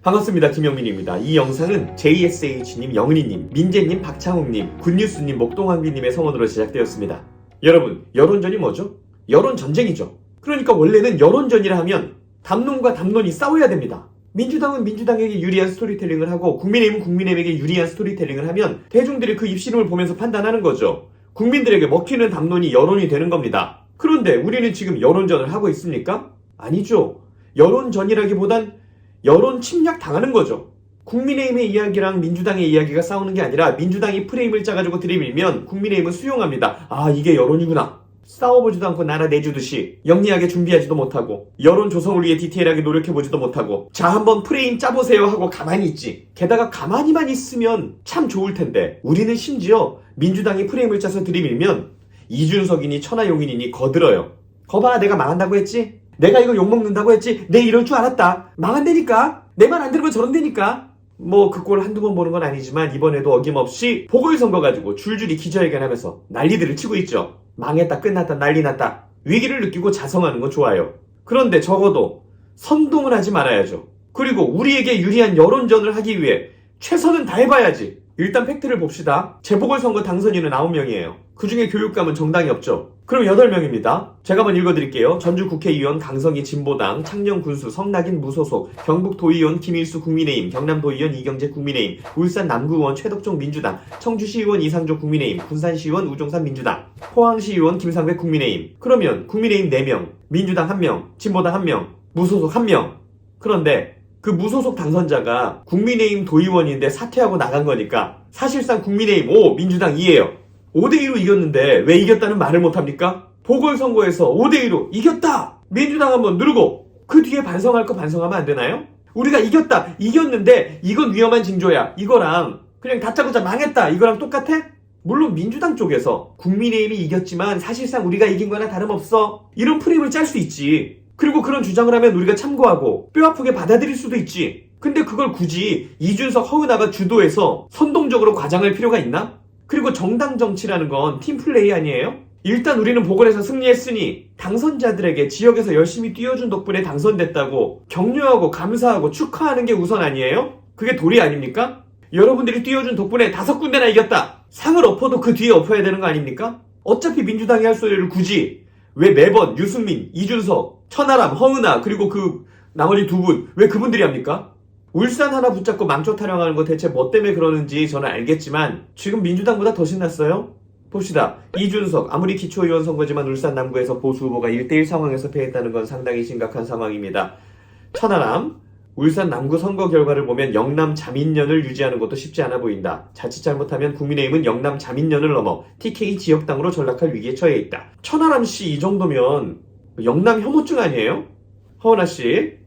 반갑습니다. 김영민입니다. 이 영상은 JSH님, 영은이님, 민재님, 박창욱님, 굿뉴스님, 목동항비님의 성원으로 제작되었습니다. 여러분, 여론전이 뭐죠? 여론전쟁이죠. 그러니까 원래는 여론전이라 하면 담론과 담론이 싸워야 됩니다. 민주당은 민주당에게 유리한 스토리텔링을 하고 국민의힘은 국민의힘에게 유리한 스토리텔링을 하면 대중들이 그 입시름을 보면서 판단하는 거죠. 국민들에게 먹히는 담론이 여론이 되는 겁니다. 그런데 우리는 지금 여론전을 하고 있습니까? 아니죠. 여론전이라기보단 여론 침략 당하는 거죠. 국민의힘의 이야기랑 민주당의 이야기가 싸우는 게 아니라 민주당이 프레임을 짜가지고 들이밀면 국민의힘은 수용합니다. 아, 이게 여론이구나. 싸워보지도 않고 나라 내주듯이 영리하게 준비하지도 못하고 여론 조성을 위해 디테일하게 노력해보지도 못하고 자, 한번 프레임 짜보세요 하고 가만히 있지. 게다가 가만히만 있으면 참 좋을 텐데 우리는 심지어 민주당이 프레임을 짜서 들이밀면 이준석이니 천하용인이니 거들어요. 거봐, 내가 망한다고 했지? 내가 이거 욕먹는다고 했지? 내 이럴 줄 알았다. 망한다니까? 내 말 안 들으면 저런다니까? 그 꼴 한두 번 보는 건 아니지만 이번에도 어김없이 보궐선거 가지고 줄줄이 기자회견하면서 난리들을 치고 있죠. 망했다, 끝났다, 난리 났다. 위기를 느끼고 자성하는 건 좋아요. 그런데 적어도 선동을 하지 말아야죠. 그리고 우리에게 유리한 여론전을 하기 위해 최선은 다해봐야지. 일단 팩트를 봅시다. 재보궐선거 당선인은 9명이에요. 그 중에 교육감은 정당이 없죠. 그럼 8명입니다. 제가 한번 읽어드릴게요. 전주 국회의원 강성희 진보당, 창녕 군수 성낙인 무소속, 경북 도의원 김일수 국민의힘, 경남 도의원 이경재 국민의힘, 울산 남구의원 최덕종 민주당, 청주시의원 이상조 국민의힘, 군산시의원 우종산 민주당, 포항시의원 김상백 국민의힘. 그러면 국민의힘 4명, 민주당 1명, 진보당 1명, 무소속 1명. 그런데 그 무소속 당선자가 국민의힘 도의원인데 사퇴하고 나간 거니까 사실상 국민의힘 5, 민주당 2예요. 5대2로 이겼는데 왜 이겼다는 말을 못합니까? 보궐선거에서 5대2로 이겼다! 민주당 한번 누르고 그 뒤에 반성할 거 반성하면 안 되나요? 우리가 이겼다! 이겼는데 이건 위험한 징조야. 이거랑 그냥 다짜고짜 망했다! 이거랑 똑같아? 물론 민주당 쪽에서 국민의힘이 이겼지만 사실상 우리가 이긴 거나 다름없어. 이런 프레임을 짤 수 있지. 그리고 그런 주장을 하면 우리가 참고하고 뼈아프게 받아들일 수도 있지. 근데 그걸 굳이 이준석, 허은하가 주도해서 선동적으로 과장할 필요가 있나? 그리고 정당 정치라는 건 팀플레이 아니에요? 일단 우리는 보궐에서 승리했으니 당선자들에게 지역에서 열심히 뛰어준 덕분에 당선됐다고 격려하고 감사하고 축하하는 게 우선 아니에요? 그게 도리 아닙니까? 여러분들이 뛰어준 덕분에 5군데나 이겼다. 상을 엎어도 그 뒤에 엎어야 되는 거 아닙니까? 어차피 민주당이 할 소리를 굳이 왜 매번 유승민, 이준석, 천하람, 허은하 그리고 그 나머지 2분 왜 그분들이 합니까? 울산 하나 붙잡고 망초 타령하는 거 대체 뭐 때문에 그러는지 저는 알겠지만 지금 민주당보다 더 신났어요? 봅시다. 이준석, 아무리 기초의원 선거지만 울산 남구에서 보수 후보가 1대1 상황에서 패했다는 건 상당히 심각한 상황입니다. 천하람, 울산 남구 선거 결과를 보면 영남 자민련을 유지하는 것도 쉽지 않아 보인다. 자칫 잘못하면 국민의힘은 영남 자민련을 넘어 TK 지역당으로 전락할 위기에 처해 있다. 천하람 씨 이 정도면 영남 혐오증 아니에요? 허은하 씨,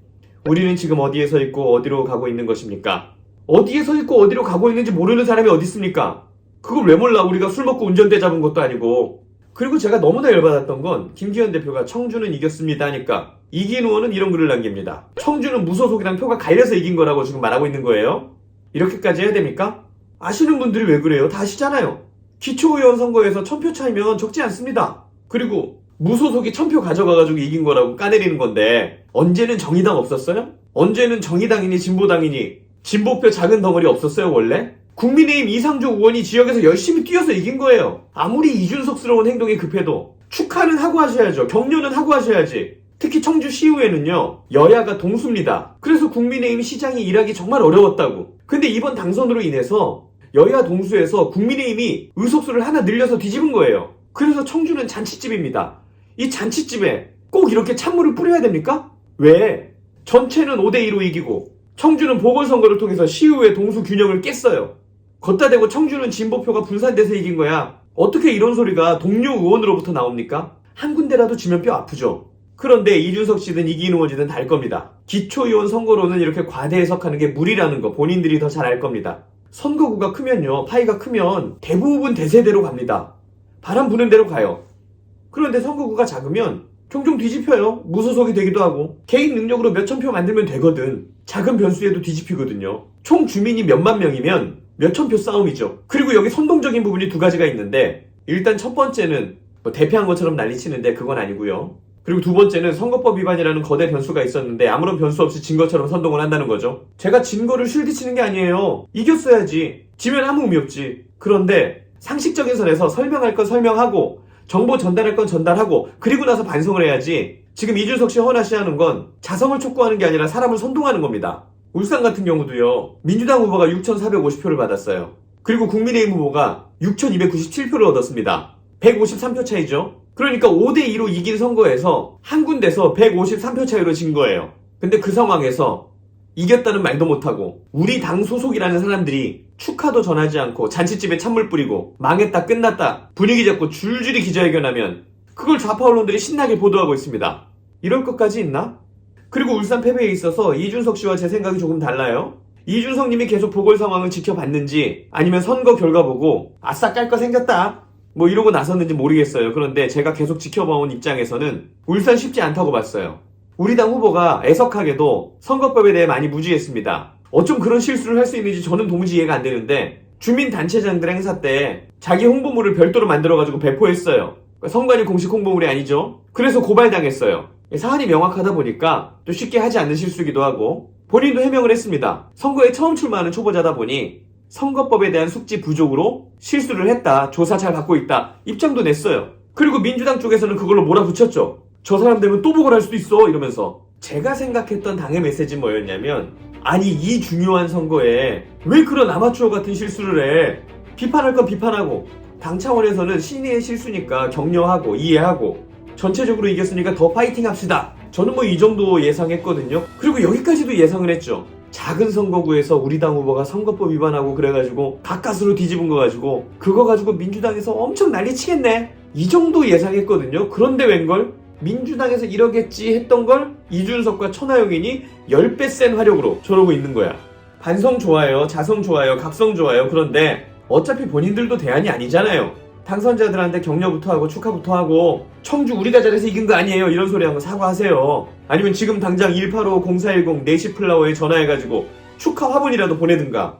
우리는 지금 어디에 서 있고 어디로 가고 있는 것입니까? 어디에 서 있고 어디로 가고 있는지 모르는 사람이 어디 있습니까? 그걸 왜 몰라? 우리가 술 먹고 운전대 잡은 것도 아니고. 그리고 제가 너무나 열받았던 건 김기현 대표가 청주는 이겼습니다 하니까 이기인 의원은 이런 글을 남깁니다. 청주는 무소속이랑 표가 갈려서 이긴 거라고 지금 말하고 있는 거예요? 이렇게까지 해야 됩니까? 아시는 분들이 왜 그래요? 다 아시잖아요. 기초의원 선거에서 1000표 차이면 적지 않습니다. 그리고 무소속이 1000표 가져가가지고 이긴 거라고 까내리는 건데 언제는 정의당 없었어요? 언제는 정의당이니 진보당이니 진보표 작은 덩어리 없었어요 원래? 국민의힘 이상조 의원이 지역에서 열심히 뛰어서 이긴 거예요. 아무리 이준석스러운 행동이 급해도 축하는 하고 하셔야죠. 격려는 하고 하셔야지. 특히 청주시의회는요 여야가 동수입니다. 그래서 국민의힘 시장이 일하기 정말 어려웠다고. 근데 이번 당선으로 인해서 여야 동수에서 국민의힘이 의석수를 하나 늘려서 뒤집은 거예요. 그래서 청주는 잔치집입니다. 이 잔치집에 꼭 이렇게 찬물을 뿌려야 됩니까? 왜? 전체는 5대2로 이기고 청주는 보궐선거를 통해서 시의회 동수 균형을 깼어요. 걷다 대고 청주는 진보표가 분산돼서 이긴 거야. 어떻게 이런 소리가 동료 의원으로부터 나옵니까? 한 군데라도 지면 뼈 아프죠. 그런데 이준석 씨든 이기인 의원이든 다 알 겁니다. 기초의원 선거로는 이렇게 과대 해석하는 게 무리라는 거 본인들이 더 잘 알 겁니다. 선거구가 크면요, 파이가 크면 대부분 대세대로 갑니다. 바람 부는 대로 가요. 그런데 선거구가 작으면 종종 뒤집혀요. 무소속이 되기도 하고 개인 능력으로 몇천 표 만들면 되거든. 작은 변수에도 뒤집히거든요. 총 주민이 몇만 명이면 몇천 표 싸움이죠. 그리고 여기 선동적인 부분이 2가지가 있는데 일단 첫 번째는 대패한 것처럼 난리치는데 그건 아니고요. 그리고 두 번째는 선거법 위반이라는 거대 변수가 있었는데 아무런 변수 없이 진 것처럼 선동을 한다는 거죠. 제가 진 거를 쉴드치는 게 아니에요. 이겼어야지. 지면 아무 의미 없지. 그런데 상식적인 선에서 설명할 건 설명하고 정보 전달할 건 전달하고 그리고 나서 반성을 해야지. 지금 이준석 씨, 허나 씨 하는 건 자성을 촉구하는 게 아니라 사람을 선동하는 겁니다. 울산 같은 경우도요. 민주당 후보가 6,450표를 받았어요. 그리고 국민의힘 후보가 6,297표를 얻었습니다. 153표 차이죠. 그러니까 5대2로 이긴 선거에서 한 군데서 153표 차이로 진 거예요. 근데 그 상황에서 이겼다는 말도 못하고 우리 당 소속이라는 사람들이 축하도 전하지 않고 잔치집에 찬물 뿌리고 망했다 끝났다 분위기 잡고 줄줄이 기자회견하면 그걸 좌파 언론들이 신나게 보도하고 있습니다. 이럴 것까지 있나? 그리고 울산 패배에 있어서 이준석 씨와 제 생각이 조금 달라요. 이준석 님이 계속 보궐 상황을 지켜봤는지 아니면 선거 결과 보고 아싸 깔 거 생겼다 뭐 이러고 나섰는지 모르겠어요. 그런데 제가 계속 지켜봐온 입장에서는 울산 쉽지 않다고 봤어요. 우리 당 후보가 애석하게도 선거법에 대해 많이 무지했습니다. 어쩜 그런 실수를 할 수 있는지 저는 도무지 이해가 안 되는데 주민단체장들 행사 때 자기 홍보물을 별도로 만들어가지고 배포했어요. 선관위 공식 홍보물이 아니죠. 그래서 고발당했어요. 사안이 명확하다 보니까 또 쉽게 하지 않는 실수기도 하고 본인도 해명을 했습니다. 선거에 처음 출마하는 초보자다 보니 선거법에 대한 숙지 부족으로 실수를 했다. 조사 잘 받고 있다. 입장도 냈어요. 그리고 민주당 쪽에서는 그걸로 몰아붙였죠. 저 사람 되면 또 보궐할 수도 있어 이러면서. 제가 생각했던 당의 메시지는 뭐였냐면 아니 이 중요한 선거에 왜 그런 아마추어 같은 실수를 해. 비판할 건 비판하고 당 차원에서는 신의의 실수니까 격려하고 이해하고 전체적으로 이겼으니까 더 파이팅 합시다. 저는 뭐 이 정도 예상했거든요. 그리고 여기까지도 예상을 했죠. 작은 선거구에서 우리 당 후보가 선거법 위반하고 그래가지고 가까스로 뒤집은 거 가지고 그거 가지고 민주당에서 엄청 난리 치겠네. 이 정도 예상했거든요. 그런데 웬걸? 민주당에서 이러겠지 했던 걸 이준석과 천하용인이 10배 센 화력으로 저러고 있는 거야. 반성 좋아요, 자성 좋아요, 각성 좋아요. 그런데 어차피 본인들도 대안이 아니잖아요. 당선자들한테 격려부터 하고 축하부터 하고 청주 우리가 잘해서 이긴 거 아니에요 이런 소리 하고 사과하세요. 아니면 지금 당장 185-0410 4시 플라워에 전화해가지고 축하 화분이라도 보내든가.